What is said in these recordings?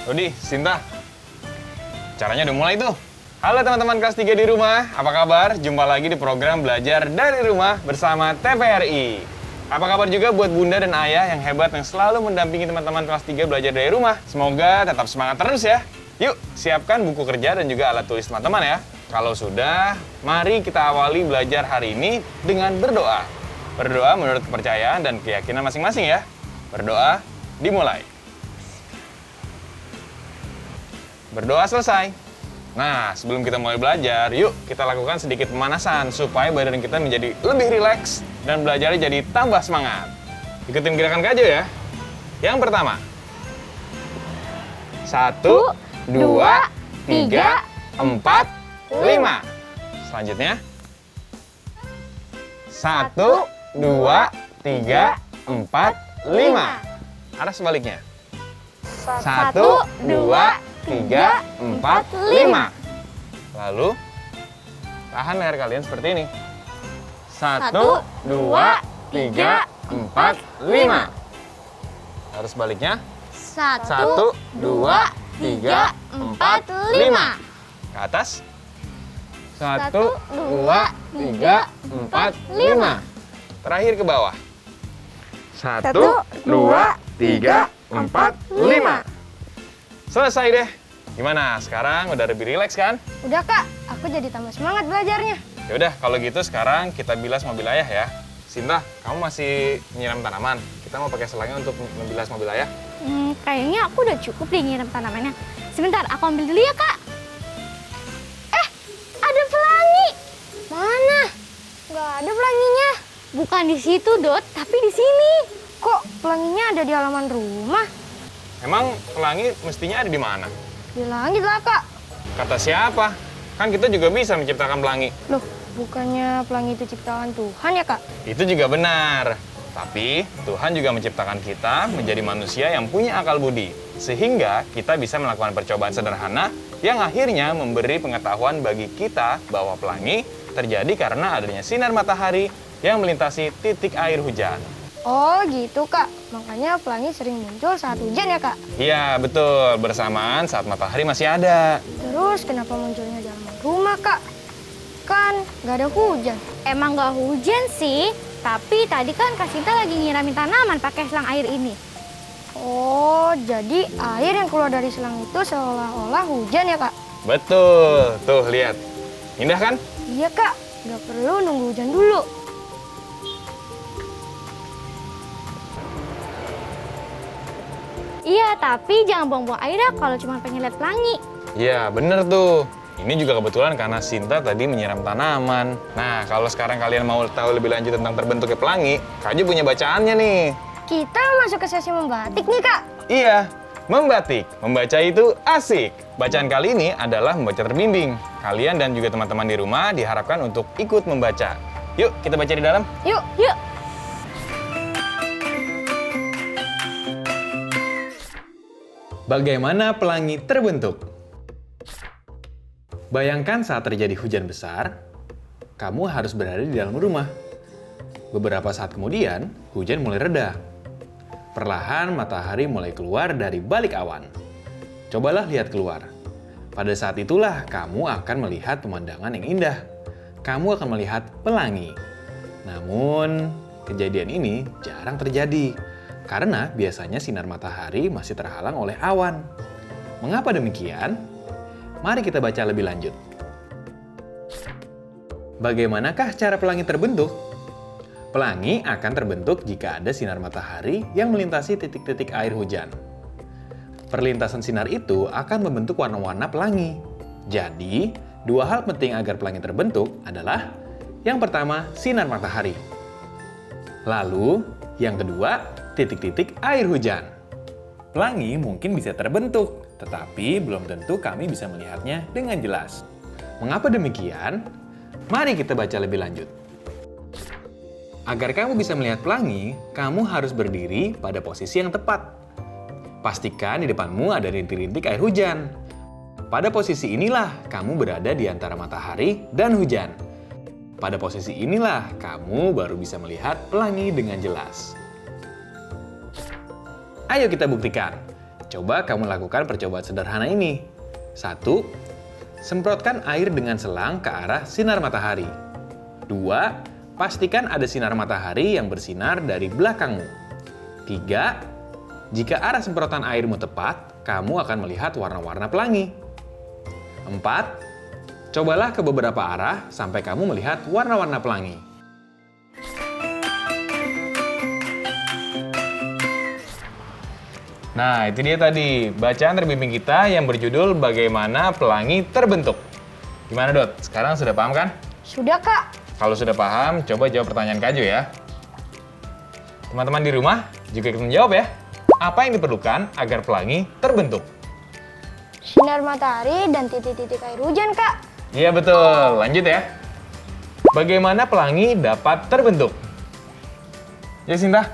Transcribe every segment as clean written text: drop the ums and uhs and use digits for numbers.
Rudi, Sinta, caranya udah mulai tuh. Halo teman-teman kelas 3 di rumah, apa kabar? Jumpa lagi di program Belajar dari Rumah bersama TVRI. Apa kabar juga buat bunda dan ayah yang hebat yang selalu mendampingi teman-teman kelas 3 belajar dari rumah. Semoga tetap semangat terus ya. Yuk, siapkan buku kerja dan juga alat tulis teman-teman ya. Kalau sudah, mari kita awali belajar hari ini dengan berdoa. Berdoa menurut kepercayaan dan keyakinan masing-masing ya. Berdoa, dimulai. Berdoa selesai. Nah, sebelum kita mulai belajar, yuk kita lakukan sedikit pemanasan supaya badan kita menjadi lebih rileks dan belajarnya jadi tambah semangat. Ikutin gerakan Kak Jo ya. Yang pertama. 1, 2, 3, 4, 5. Selanjutnya. 1, 2, 3, 4, 5. Arah sebaliknya. 1, 2, 3, 4, 5. Lalu, tahan leher kalian seperti ini. 1, 2, 3, 4, 5. Harus sebaliknya. 1, 2, 3, 4, 5. Ke atas. 1, 2, 3, 4, 5. Terakhir ke bawah. 1, 2, 3, 4, 5. Selesai deh. Gimana? Sekarang udah lebih rileks kan? Udah Kak, aku jadi tambah semangat belajarnya. Yaudah, kalau gitu sekarang kita bilas mobil ayah ya. Sinta, kamu masih nyiram tanaman. Kita mau pakai selangnya untuk membilas mobil ayah. Kayaknya aku udah cukup deh nyiram tanamannya. Sebentar, aku ambil dulu ya Kak. Ada pelangi. Mana? Nggak ada pelanginya. Bukan di situ, Dot, tapi di sini. Kok pelanginya ada di halaman rumah? Emang pelangi mestinya ada di mana? Di langit lah, Kak. Kata siapa? Kan kita juga bisa menciptakan pelangi. Loh, bukannya pelangi itu ciptaan Tuhan ya, Kak? Itu juga benar. Tapi Tuhan juga menciptakan kita menjadi manusia yang punya akal budi. Sehingga kita bisa melakukan percobaan sederhana yang akhirnya memberi pengetahuan bagi kita bahwa pelangi terjadi karena adanya sinar matahari yang melintasi titik air hujan. Oh gitu Kak, makanya pelangi sering muncul saat hujan ya Kak? Iya betul, bersamaan saat matahari masih ada. Terus kenapa munculnya di halaman rumah Kak? Kan nggak ada hujan. Emang nggak hujan sih, tapi tadi kan Kak Sinta lagi nyiramin tanaman pakai selang air ini. Oh, jadi air yang keluar dari selang itu seolah-olah hujan ya Kak? Betul, tuh lihat. Indah kan? Iya Kak, nggak perlu nunggu hujan dulu. Iya, tapi jangan buang-buang air ya kalau cuma pengen lihat pelangi. Iya, bener tuh. Ini juga kebetulan karena Sinta tadi menyiram tanaman. Nah, kalau sekarang kalian mau tahu lebih lanjut tentang terbentuknya pelangi, Kak Jo punya bacaannya nih. Kita masuk ke sesi membatik nih, Kak. Iya, membatik. Membaca itu asik. Bacaan kali ini adalah membaca terbimbing. Kalian dan juga teman-teman di rumah diharapkan untuk ikut membaca. Yuk, kita baca di dalam. Yuk, yuk. Bagaimana pelangi terbentuk? Bayangkan saat terjadi hujan besar, kamu harus berada di dalam rumah. Beberapa saat kemudian, hujan mulai reda. Perlahan matahari mulai keluar dari balik awan. Cobalah lihat keluar. Pada saat itulah kamu akan melihat pemandangan yang indah. Kamu akan melihat pelangi. Namun, kejadian ini jarang terjadi. Karena biasanya sinar matahari masih terhalang oleh awan. Mengapa demikian? Mari kita baca lebih lanjut. Bagaimanakah cara pelangi terbentuk? Pelangi akan terbentuk jika ada sinar matahari yang melintasi titik-titik air hujan. Perlintasan sinar itu akan membentuk warna-warna pelangi. Jadi, dua hal penting agar pelangi terbentuk adalah yang pertama, sinar matahari. Lalu, yang kedua, titik-titik air hujan. Pelangi mungkin bisa terbentuk, tetapi belum tentu kami bisa melihatnya dengan jelas. Mengapa demikian? Mari kita baca lebih lanjut. Agar kamu bisa melihat pelangi, kamu harus berdiri pada posisi yang tepat. Pastikan di depanmu ada rintik-rintik air hujan. Pada posisi inilah kamu berada di antara matahari dan hujan. Pada posisi inilah kamu baru bisa melihat pelangi dengan jelas. Ayo kita buktikan. Coba kamu lakukan percobaan sederhana ini. 1. Semprotkan air dengan selang ke arah sinar matahari. 2. Pastikan ada sinar matahari yang bersinar dari belakangmu. 3. Jika arah semprotan airmu tepat, kamu akan melihat warna-warna pelangi. 4. Cobalah ke beberapa arah sampai kamu melihat warna-warna pelangi. Nah, itu dia tadi bacaan terbimbing kita yang berjudul Bagaimana Pelangi Terbentuk. Gimana, Dot? Sekarang sudah paham kan? Sudah, Kak. Kalau sudah paham, coba jawab pertanyaan Kak Jo ya. Teman-teman di rumah juga ikut menjawab ya. Apa yang diperlukan agar pelangi terbentuk? Sinar matahari dan titik-titik air hujan, Kak. Iya betul, lanjut ya. Bagaimana pelangi dapat terbentuk? Ya Sinta?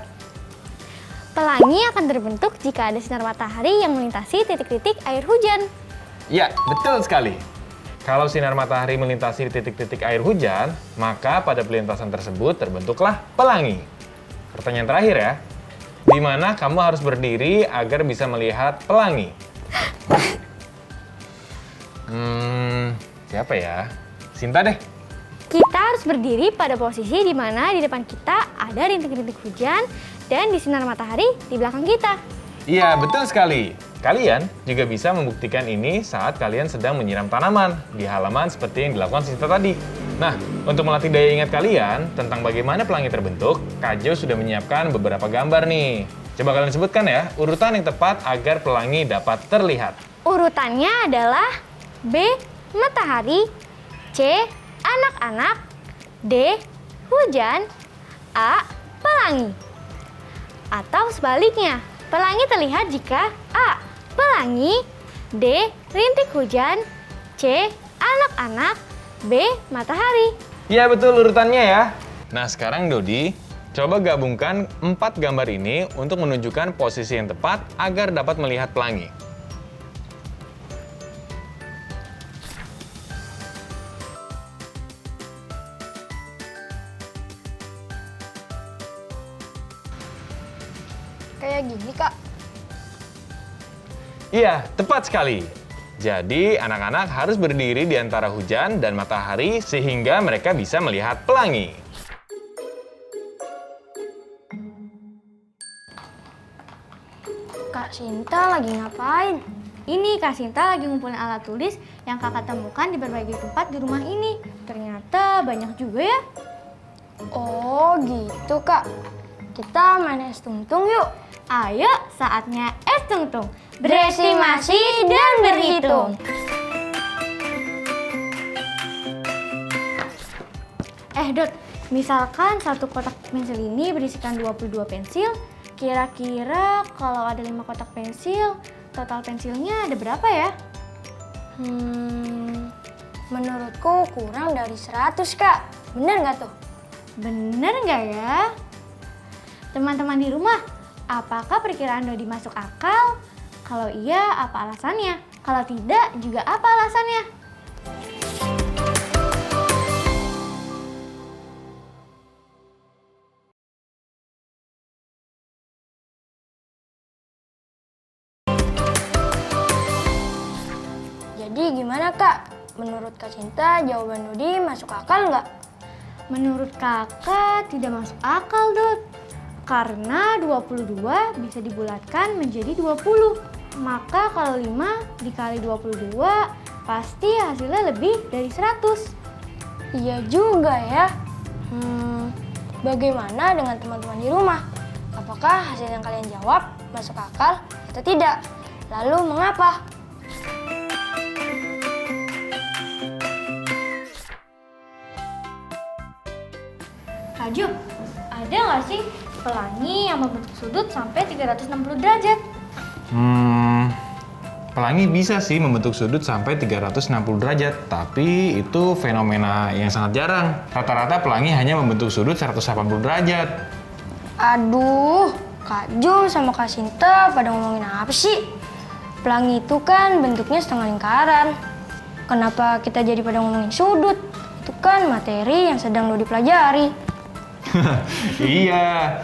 Pelangi akan terbentuk jika ada sinar matahari yang melintasi titik-titik air hujan. Ya, betul sekali. Kalau sinar matahari melintasi titik-titik air hujan, maka pada perlintasan tersebut terbentuklah pelangi. Pertanyaan terakhir ya, di mana kamu harus berdiri agar bisa melihat pelangi? Siapa ya? Sinta deh. Kita harus berdiri pada posisi di mana di depan kita ada rintik-rintik hujan dan di sinar matahari di belakang kita. Iya, betul sekali. Kalian juga bisa membuktikan ini saat kalian sedang menyiram tanaman di halaman seperti yang dilakukan Sinta tadi. Nah, untuk melatih daya ingat kalian tentang bagaimana pelangi terbentuk, Kak Jo sudah menyiapkan beberapa gambar nih. Coba kalian sebutkan ya, urutan yang tepat agar pelangi dapat terlihat. Urutannya adalah B. Matahari, C. Anak-anak, D. Hujan, A. Pelangi. Atau sebaliknya, pelangi terlihat jika A. Pelangi, D. Rintik hujan, C. Anak-anak, B. Matahari. Iya betul urutannya ya. Nah sekarang Dodi, coba gabungkan 4 gambar ini untuk menunjukkan posisi yang tepat agar dapat melihat pelangi. Kayak gini, Kak. Iya, tepat sekali. Jadi, anak-anak harus berdiri di antara hujan dan matahari sehingga mereka bisa melihat pelangi. Kak Sinta lagi ngapain? Ini Kak Sinta lagi ngumpulin alat tulis yang kakak temukan di berbagai tempat di rumah ini. Ternyata banyak juga ya. Oh gitu, Kak. Kita main es tungtung yuk. Ayo, saatnya es tungtung. Berestimasi dan berhitung. Dot, misalkan satu kotak pensil ini berisikan 22 pensil. Kira-kira kalau ada 5 kotak pensil, total pensilnya ada berapa ya? Menurutku kurang dari 100, Kak. Bener nggak tuh? Bener nggak ya? Teman-teman di rumah, apakah perkiraan Dodi masuk akal? Kalau iya, apa alasannya? Kalau tidak, juga apa alasannya? Jadi gimana, Kak? Menurut Kak Sinta, jawaban Dodi masuk akal nggak? Menurut kakak, tidak masuk akal, Dot. Karena 22 bisa dibulatkan menjadi 20. Maka kalau 5 dikali 22, pasti hasilnya lebih dari 100. Iya juga ya. Bagaimana dengan teman-teman di rumah? Apakah hasil yang kalian jawab masuk akal atau tidak? Lalu mengapa? Kaju, ada nggak sih pelangi yang membentuk sudut sampai 360 derajat? Pelangi bisa sih membentuk sudut sampai 360 derajat, tapi itu fenomena yang sangat jarang. Rata-rata pelangi hanya membentuk sudut 180 derajat. Aduh, Kak Jo sama Kak Sinta pada ngomongin apa sih? Pelangi itu kan bentuknya setengah lingkaran. Kenapa kita jadi pada ngomongin sudut? Itu kan materi yang sedang Dodi pelajari. Iya,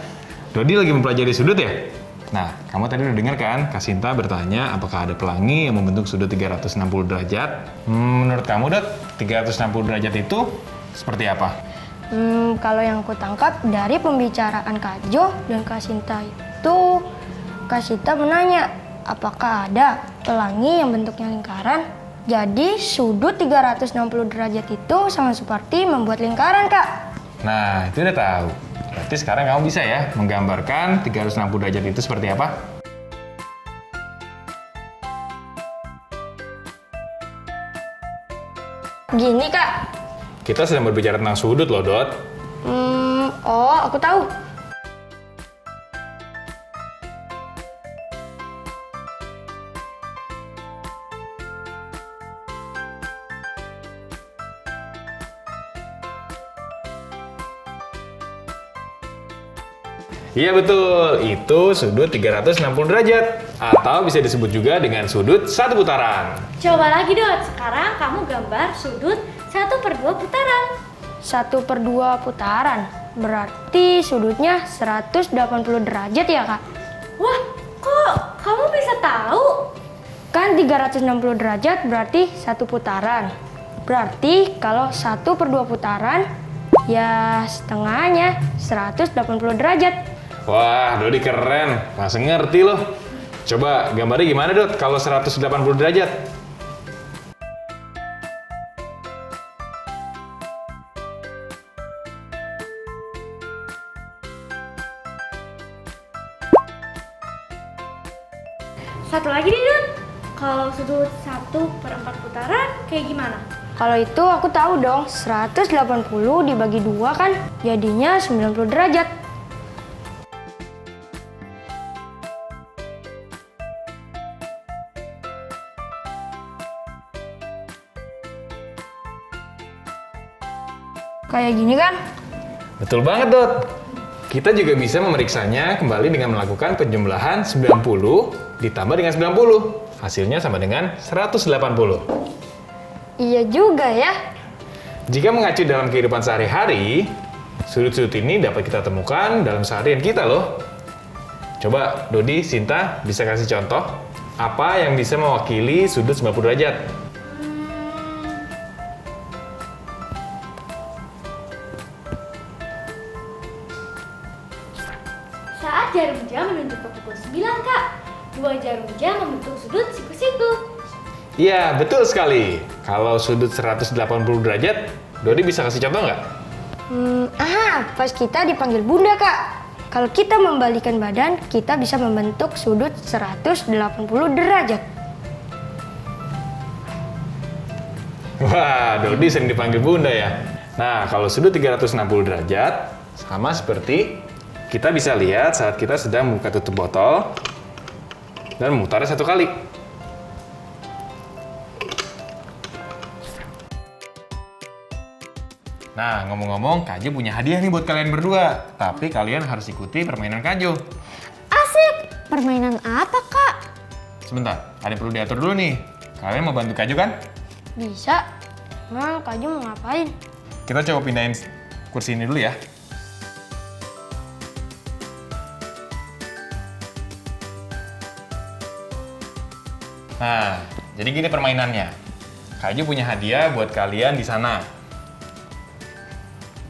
Dodi lagi mempelajari sudut ya? Nah, kamu tadi udah dengar kan, Kak Sinta bertanya apakah ada pelangi yang membentuk sudut 360 derajat? Menurut kamu, Dot, 360 derajat itu seperti apa? Kalau yang aku tangkap dari pembicaraan Kak Jo dan Kak Sinta itu, Kak Sinta menanya apakah ada pelangi yang bentuknya lingkaran. Jadi sudut 360 derajat itu sama seperti membuat lingkaran, Kak. Nah, itu udah tahu. Berarti sekarang kamu bisa ya menggambarkan 360 derajat itu seperti apa? Gini, Kak. Kita sedang berbicara tentang sudut loh, Dot. Oh, aku tahu. Iya betul, itu sudut 360 derajat. Atau bisa disebut juga dengan sudut satu putaran. Coba lagi, Dot. Sekarang kamu gambar sudut 1/2 putaran. 1/2 putaran. Berarti sudutnya 180 derajat ya, Kak? Wah, kok kamu bisa tahu? Kan 360 derajat berarti 1 putaran. Berarti kalau 1/2 putaran, ya setengahnya 180 derajat. Wah, Dodi keren. Masih ngerti loh. Coba gambarnya gimana, Dot, kalau 180 derajat? Satu lagi nih, Dot. Kalau sudut 1/4 putaran kayak gimana? Kalau itu aku tahu dong, 180 dibagi 2 kan jadinya 90 derajat. Kayak gini kan? Betul banget, Dot. Kita juga bisa memeriksanya kembali dengan melakukan penjumlahan 90 ditambah dengan 90. Hasilnya sama dengan 180. Iya juga ya. Jika mengacu dalam kehidupan sehari-hari, sudut-sudut ini dapat kita temukan dalam seharian kita loh. Coba Dodi, Sinta bisa kasih contoh apa yang bisa mewakili sudut 90 derajat? Saat jarum jam menunjuk ke pukul 9, Kak. 2 jarum jam membentuk sudut siku-siku. Iya, betul sekali. Kalau sudut 180 derajat, Dodi bisa kasih contoh nggak? Pas kita dipanggil Bunda, Kak. Kalau kita membalikan badan, kita bisa membentuk sudut 180 derajat. Wah, Dodi sering dipanggil Bunda ya. Nah, kalau sudut 360 derajat, sama seperti kita bisa lihat saat kita sedang membuka tutup botol dan memutarnya 1 kali. Nah, ngomong-ngomong, Kak Jo punya hadiah nih buat kalian berdua. Tapi kalian harus ikuti permainan Kak Jo. Asik! Permainan apa, Kak? Sebentar, ada yang perlu diatur dulu nih. Kalian mau bantu Kak Jo kan? Bisa. Emang Kak Jo mau ngapain? Kita coba pindahin kursi ini dulu ya. Nah, jadi gini permainannya. Kak Jo punya hadiah buat kalian di sana.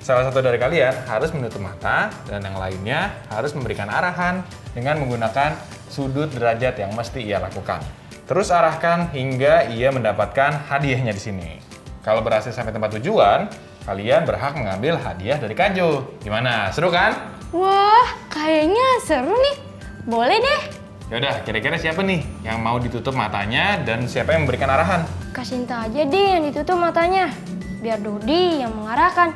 Salah satu dari kalian harus menutup mata dan yang lainnya harus memberikan arahan dengan menggunakan sudut derajat yang mesti ia lakukan. Terus arahkan hingga ia mendapatkan hadiahnya di sini. Kalau berhasil sampai tempat tujuan, kalian berhak mengambil hadiah dari Kak Jo. Gimana? Seru kan? Wah, kayaknya seru nih. Boleh deh. Yaudah, kira-kira siapa nih yang mau ditutup matanya dan siapa yang memberikan arahan? Kak Sinta aja deh yang ditutup matanya. Biar Dodi yang mengarahkan.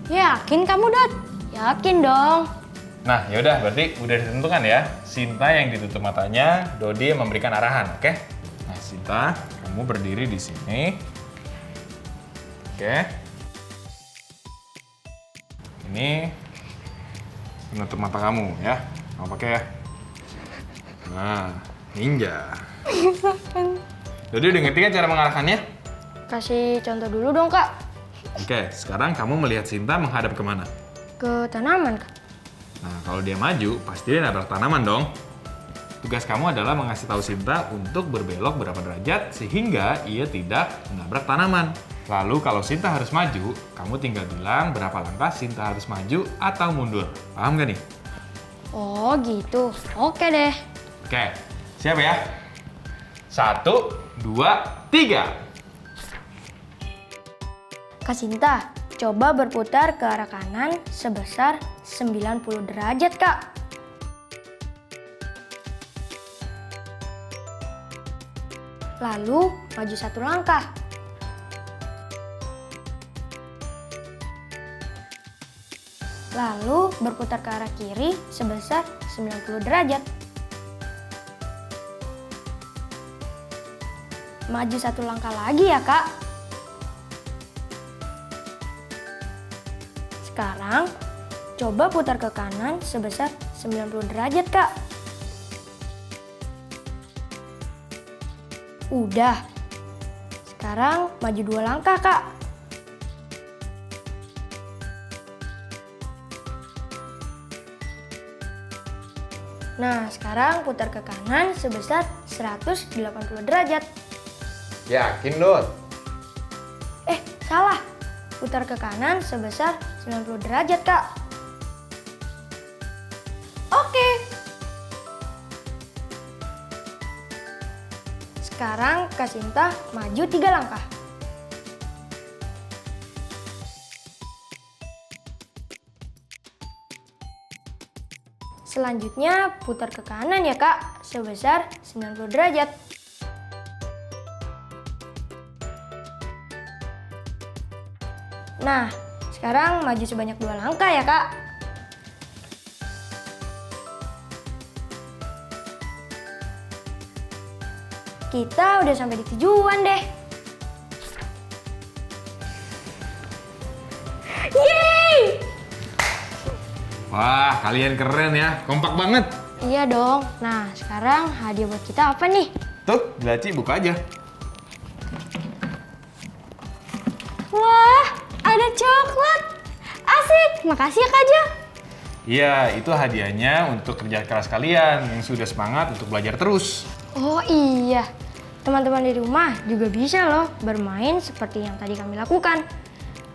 Yakin kamu, Dot? Yakin dong. Nah, yaudah berarti udah ditentukan ya. Sinta yang ditutup matanya, Dodi yang memberikan arahan, oke? Nah, Sinta, kamu berdiri di sini. Oke. Ini menutup mata kamu ya. Kamu pakai ya. Nah, ninja. Dodi udah ngerti kan cara mengarahkannya? Kasih contoh dulu dong, Kak. Oke, sekarang kamu melihat Sinta menghadap kemana? Ke tanaman, Kak. Nah, kalau dia maju, pasti dia nabrak tanaman dong. Tugas kamu adalah mengasih tahu Sinta untuk berbelok berapa derajat sehingga ia tidak menabrak tanaman. Lalu kalau Sinta harus maju, kamu tinggal bilang berapa langkah Sinta harus maju atau mundur. Paham gak nih? Oh, gitu. Oke deh. Oke, siap ya? 1, 2, 3. Kak Sinta, coba berputar ke arah kanan sebesar 90 derajat, Kak. Lalu, maju 1 langkah. Lalu, berputar ke arah kiri sebesar 90 derajat. Maju 1 langkah lagi ya, Kak. Sekarang, coba putar ke kanan sebesar 90 derajat, Kak. Udah. Sekarang, maju 2 langkah, Kak. Nah, sekarang putar ke kanan sebesar 180 derajat. Yakin, Dot? Salah. Putar ke kanan sebesar 90 derajat, Kak. Oke. Sekarang Kak Sinta maju 3 langkah. Selanjutnya putar ke kanan ya, Kak, sebesar 90 derajat. Nah, sekarang maju sebanyak 2 langkah ya, Kak. Kita udah sampai di tujuan deh. Yeay! Wah, kalian keren ya. Kompak banget. Iya dong. Nah, sekarang hadiah buat kita apa nih? Tuh, di laci buka aja. Wah, ada coklat. Asik. Makasih ya, Kak Jo. Iya, itu hadiahnya untuk kerja keras kalian yang sudah semangat untuk belajar terus. Oh iya, teman-teman di rumah juga bisa loh bermain seperti yang tadi kami lakukan.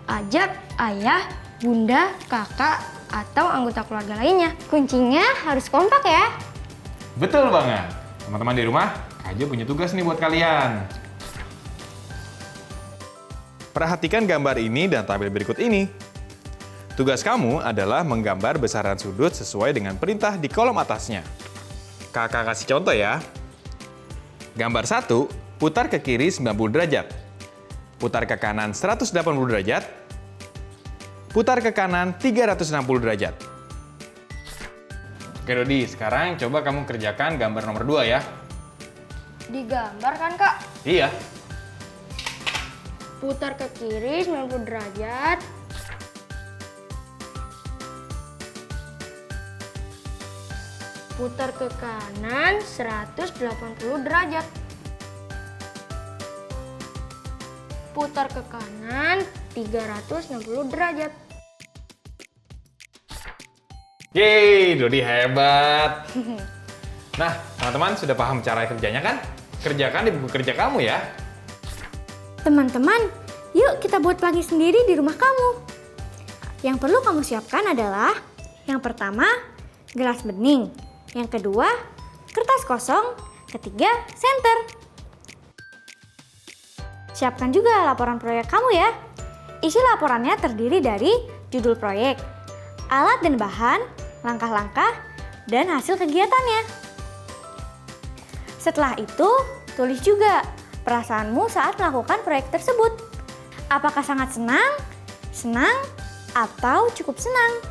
Ajak ayah, bunda, kakak, atau anggota keluarga lainnya. Kuncinya harus kompak ya. Betul banget. Teman-teman di rumah, Kak Jo punya tugas nih buat kalian. Perhatikan gambar ini dan tabel berikut ini. Tugas kamu adalah menggambar besaran sudut sesuai dengan perintah di kolom atasnya. Kakak kasih contoh ya. Gambar 1, putar ke kiri 90 derajat. Putar ke kanan 180 derajat. Putar ke kanan 360 derajat. Oke Dodi, sekarang coba kamu kerjakan gambar nomor 2 ya. Digambar kan, Kak? Iya. Putar ke kiri 90 derajat. Putar ke kanan 180 derajat. Putar ke kanan 360 derajat. Yeay, Dodi hebat. Nah, teman-teman sudah paham cara kerjanya kan? Kerjakan di buku kerja kamu ya. Teman-teman, yuk kita buat pelangi sendiri di rumah kamu. Yang perlu kamu siapkan adalah yang pertama, gelas bening. Yang kedua, kertas kosong. Ketiga, senter. Siapkan juga laporan proyek kamu ya. Isi laporannya terdiri dari judul proyek, alat dan bahan, langkah-langkah, dan hasil kegiatannya. Setelah itu, tulis juga perasaanmu saat melakukan proyek tersebut. Apakah sangat senang, senang, atau cukup senang?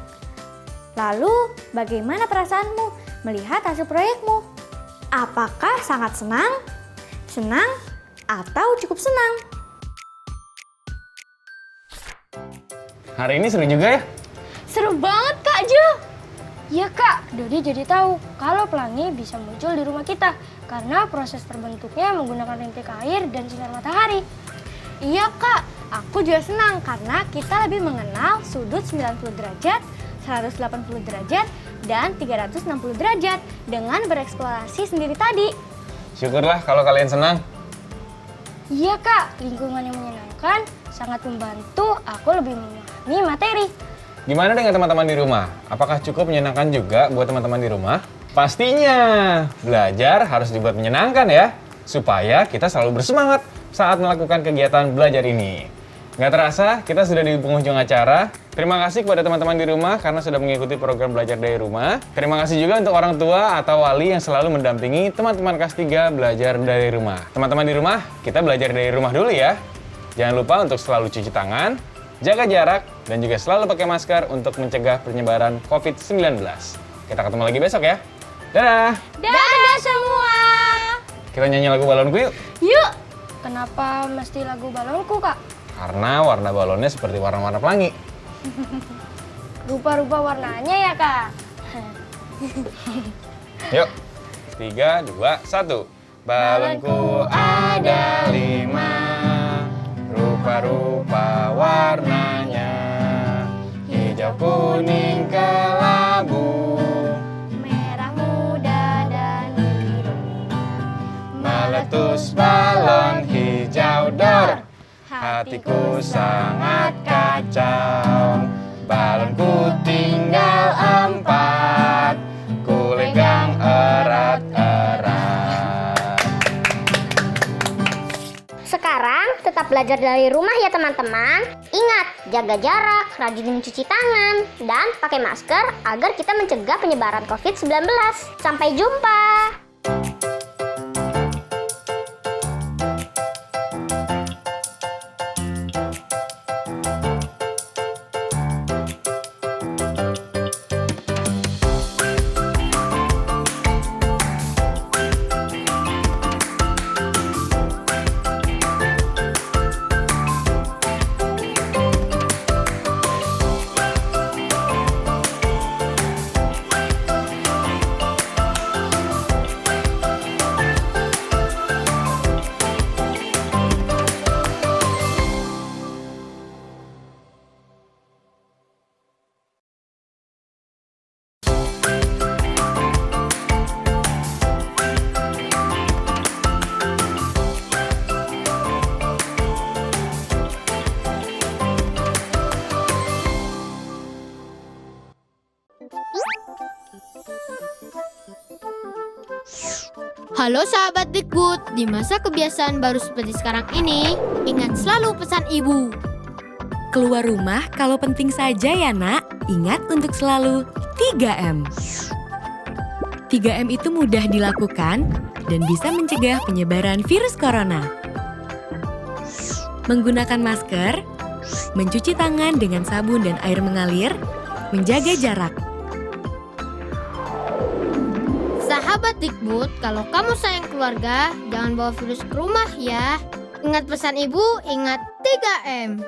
Lalu, bagaimana perasaanmu melihat hasil proyekmu? Apakah sangat senang, senang, atau cukup senang? Hari ini seru juga ya? Seru banget Kak Jo. Iya Kak, Dodi jadi tahu kalau pelangi bisa muncul di rumah kita karena proses terbentuknya menggunakan rintik air dan sinar matahari. Iya Kak, aku juga senang karena kita lebih mengenal sudut 90 derajat, 180 derajat, dan 360 derajat dengan bereksplorasi sendiri tadi. Syukurlah kalau kalian senang. Iya Kak, lingkungan yang menyenangkan sangat membantu aku lebih memahami materi. Gimana dengan teman-teman di rumah? Apakah cukup menyenangkan juga buat teman-teman di rumah? Pastinya, belajar harus dibuat menyenangkan ya, supaya kita selalu bersemangat saat melakukan kegiatan belajar ini. Nggak terasa, kita sudah di penghujung acara. Terima kasih kepada teman-teman di rumah karena sudah mengikuti program belajar dari rumah. Terima kasih juga untuk orang tua atau wali yang selalu mendampingi teman-teman kelas 3 belajar dari rumah. Teman-teman di rumah, kita belajar dari rumah dulu ya. Jangan lupa untuk selalu cuci tangan, jaga jarak, dan juga selalu pakai masker untuk mencegah penyebaran COVID-19. Kita ketemu lagi besok ya. Dadah! Dadah semua! Kita nyanyi lagu balonku yuk. Yuk! Kenapa mesti lagu balonku Kak? Karena warna balonnya seperti warna-warna pelangi. Rupa-rupa warnanya ya Kak? Yuk, 3, 2, 1. Balonku ada 5, rupa-rupa warnanya, hijau, kuning, kelabu, Merah muda dan biru. meletus balon hijau dor, hatiku sangat kacau. Balonku tinggal 4, kulegang erat-erat. Sekarang tetap belajar dari rumah ya teman-teman. Ingat, jaga jarak, rajin mencuci tangan, dan pakai masker agar kita mencegah penyebaran COVID-19. Sampai jumpa! Halo sahabat Dikbud, di masa kebiasaan baru seperti sekarang ini, ingat selalu pesan ibu. Keluar rumah kalau penting saja ya nak, ingat untuk selalu 3M. 3M itu mudah dilakukan dan bisa mencegah penyebaran virus corona. Menggunakan masker, mencuci tangan dengan sabun dan air mengalir, menjaga jarak. Sahabat Dikbud, kalau kamu sayang keluarga, jangan bawa virus ke rumah ya. Ingat pesan ibu, ingat 3M.